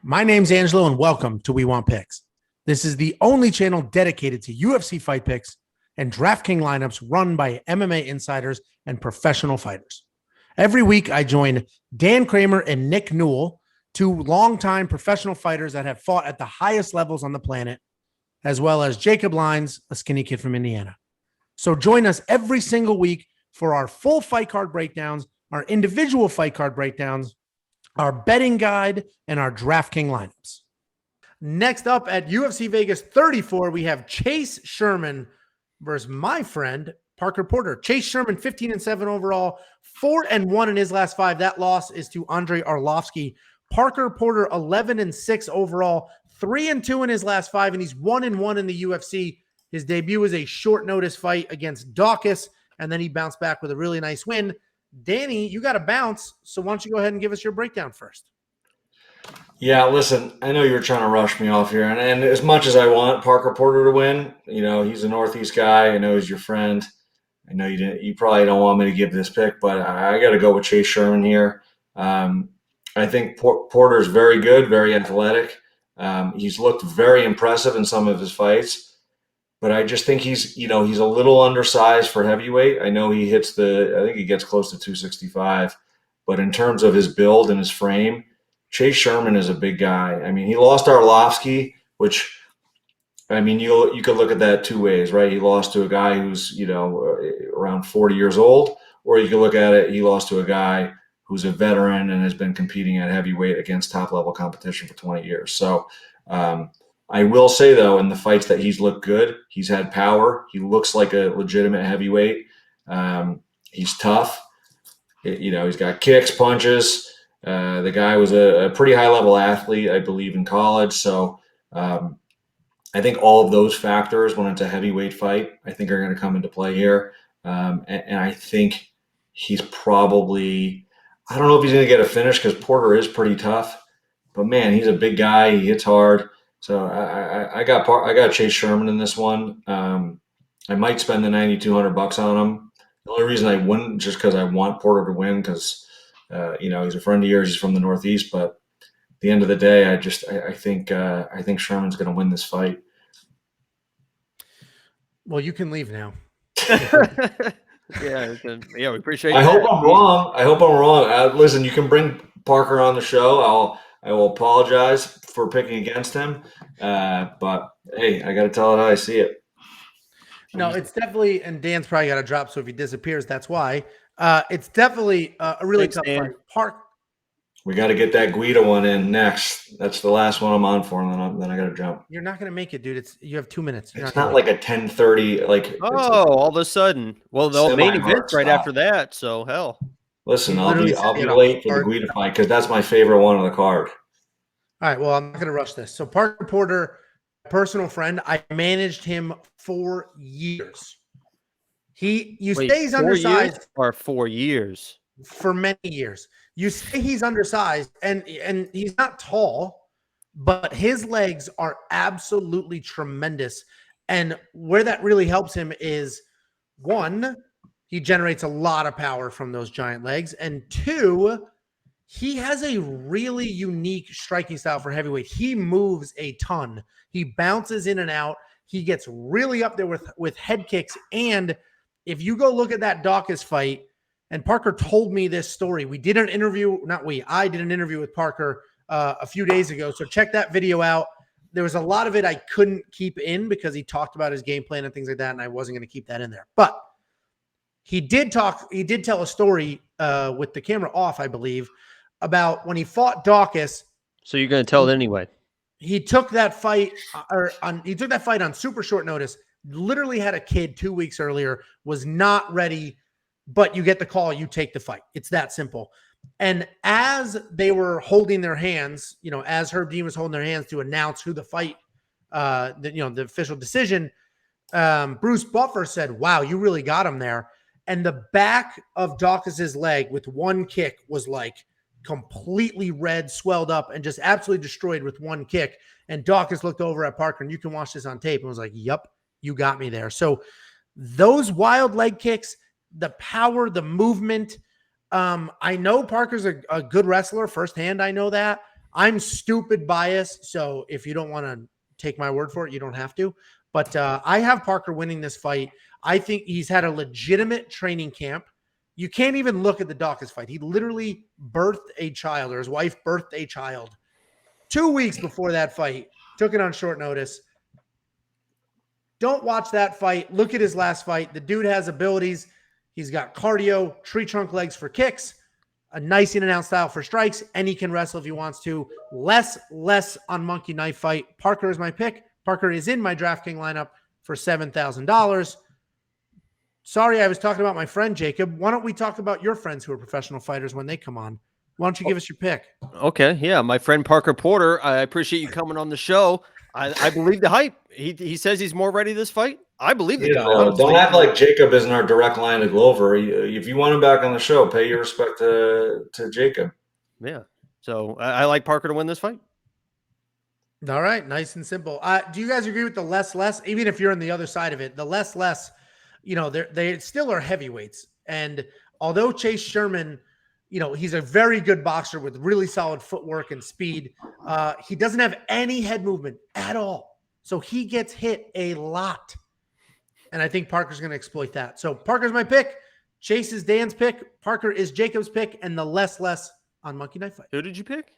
My name's Angelo, and welcome to We Want Picks. This is the only channel dedicated to UFC fight picks and DraftKings lineups run by MMA insiders and professional fighters. Every week, I join Dan Kramer and Nick Newell, two longtime professional fighters that have fought at the highest levels on the planet, as well as Jacob Lyons, a skinny kid from Indiana. So join us every single week for our full fight card breakdowns, our individual fight card breakdowns, our betting guide, and our DraftKings lineups. Next up at UFC Vegas 34, we have Chase Sherman versus my friend Parker Porter. Chase Sherman, 15-7 overall, 4-1 in his last 5. That loss is to Andrei Arlovsky. Parker Porter, 11-6 overall, 3-2 in his last 5, and he's 1-1 in the UFC. His debut was a short notice fight against Dawkins, and then he bounced back with a really nice win. Danny, you got to bounce, so why don't you go ahead and give us your breakdown first? Yeah, listen, I know you were trying to rush me off here, and as much as I want Parker Porter to win, you know, he's a Northeast guy. I know he's your friend. I know you probably don't want me to give this pick, but I got to go with Chase Sherman here. I think Porter's very good, very athletic. He's looked very impressive in some of his fights. But I just think he's a little undersized for heavyweight. I know I think he gets close to 265. But in terms of his build and his frame, Chase Sherman is a big guy. I mean, he lost Arlovsky, which, I mean, you could look at that two ways, right? He lost to a guy who's, around 40 years old, or you could look at it, he lost to a guy who's a veteran and has been competing at heavyweight against top-level competition for 20 years. So, I will say, though, in the fights that he's looked good, he's had power. He looks like a legitimate heavyweight. He's tough. He's got kicks, punches. The guy was a pretty high-level athlete, I believe, in college. So I think all of those factors, when it's a heavyweight fight, I think are going to come into play here. And I think he's probably – I don't know if he's going to get a finish because Porter is pretty tough. But, man, he's a big guy. He hits hard. So I got Chase Sherman in this one. I might spend the $9,200 on him. The only reason I wouldn't just because I want Porter to win because he's a friend of yours. He's from the Northeast, but at the end of the day, I think Sherman's going to win this fight. Well, you can leave now. Yeah, we appreciate. I hope I'm wrong. Listen, you can bring Parker on the show. I will apologize for picking against him, but hey, I got to tell it how I see it. No, it's definitely, and Dan's probably got to drop, so if he disappears, that's why. It's definitely a really tough fight. We got to get that Guida one in next. That's the last one I'm on for, and then I got to jump. You're not going to make it, dude. You have 2 minutes. It's not like a 10:30. All of a sudden. Well, the main event's right after that, so hell. Listen, I'll be late for the Guida fight because that's my favorite one on the card. All right, well, I'm not going to rush this. So Parker Porter, personal friend, I managed him for years. Say he's undersized. Or 4 years? For many years. You say he's undersized, and he's not tall, but his legs are absolutely tremendous. And where that really helps him is, one, he generates a lot of power from those giant legs, and two, he has a really unique striking style for heavyweight. He moves a ton. He bounces in and out. He gets really up there with head kicks. And if you go look at that Dawkins fight, and Parker told me this story. I did an interview with Parker a few days ago. So check that video out. There was a lot of it I couldn't keep in because he talked about his game plan and things like that, and I wasn't going to keep that in there. But he did tell a story with the camera off, I believe, about when he fought Dawkins. So you're going to tell it anyway. He took that fight on super short notice. Literally had a kid 2 weeks earlier. Was not ready, but you get the call. You take the fight. It's that simple. And as they were holding their hands, as Herb Dean was holding their hands to announce who the fight, the official decision, Bruce Buffer said, "Wow, you really got him there." And the back of Dawkins' leg with one kick was like completely red, swelled up, and just absolutely destroyed with one kick. And Dawkins looked over at Parker, and you can watch this on tape, and was like, "Yep, you got me there." So those wild leg kicks, the power, the movement. I know Parker's a good wrestler firsthand. I know that. I'm stupid biased, so if you don't want to take my word for it, you don't have to. But I have Parker winning this fight. I think he's had a legitimate training camp. You can't even look at the Dawkins fight. He literally birthed a child, or his wife birthed a child 2 weeks before that fight. Took it on short notice. Don't watch that fight. Look at his last fight. The dude has abilities. He's got cardio, tree trunk legs for kicks, a nice in and out style for strikes, and he can wrestle if he wants to. Less on Monkey Knife Fight. Parker is my pick. Parker is in my DraftKings lineup for $7,000. Sorry, I was talking about my friend Jacob. Why don't we talk about your friends who are professional fighters when they come on? Why don't you give us your pick? Okay, yeah, my friend Parker Porter. I appreciate you coming on the show. I believe the hype. He says he's more ready this fight. I believe the guy. Don't act like Jacob isn't our direct line to Glover. If you want him back on the show, pay your respect to Jacob. Yeah. So I like Parker to win this fight. All right, nice and simple. Do you guys agree with the less? Even if you're on the other side of it, the less. They still are heavyweights, and although Chase Sherman, he's a very good boxer with really solid footwork and speed. He doesn't have any head movement at all. So he gets hit a lot. And I think Parker's going to exploit that. So Parker's my pick. Chase is Dan's pick. Parker is Jacob's pick. And the less on Monkey Knife Fight. Who did you pick?